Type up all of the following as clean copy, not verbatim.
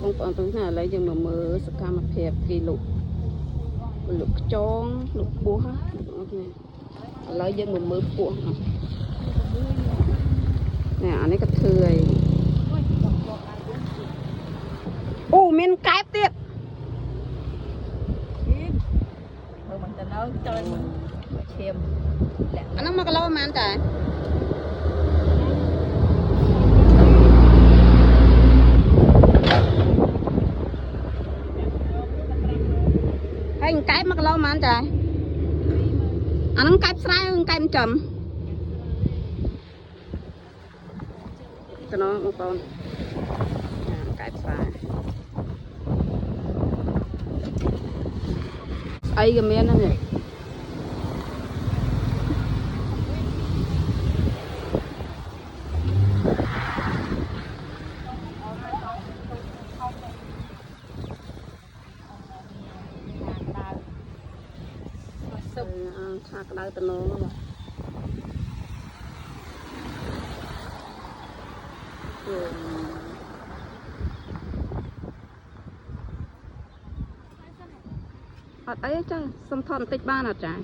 បងប្អូនទាំងណាឥឡូវយើងមកមើលសកម្មភាពគេលុបខ្ចងលុបពោះណាបងប្អូនឥឡូវយើងមកមើលពោះនេះអានេះក៏ធឿយអូមានកែបទៀតមើលមិនទៅដល់ចូលឈាមអាហ្នឹង1គីឡូប៉ុន្មានតាហើយកែប1គីឡូប៉ុន្មានចាអាហ្នឹងកែបស្រែឬកែបចំទៅនោះបងប្អូនកែបស្រែអីក៏មានដែរនេះឆាក្តៅតំណងបាទអត់អីចាសុំថតបន្តិចបានអត់ចា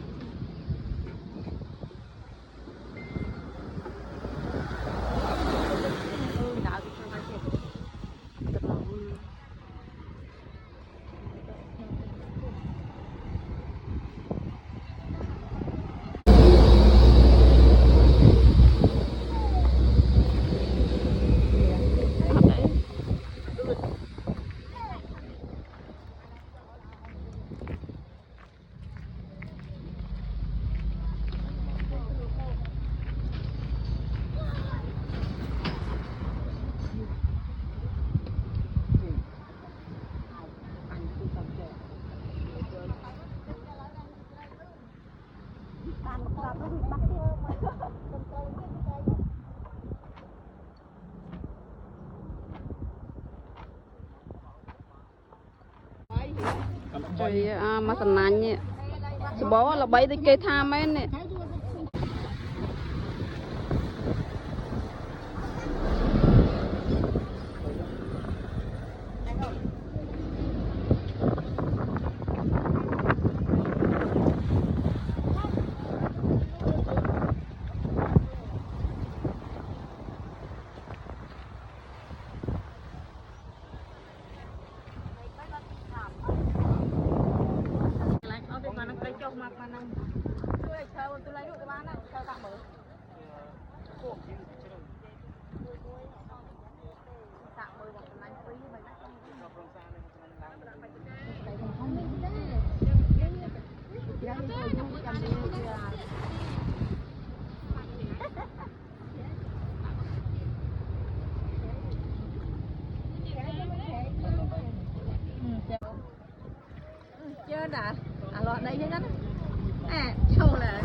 ជួយមកសំណាញ់នេះសបោល្បីដូចគេថាមែននេះមកមកនឹងជួយឈើទៅលេងទៅបានឈើដាក់មើលដាក់មើលមកកន្លែងពីរមិនណាប្រងសានេះកន្លែងឡើងមិនchơi đã à lọt đây chứ đó à châu là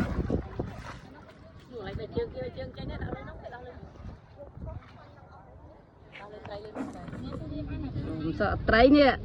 lại là chơi cái nhất đâu nóng đâu lên sợ trái nè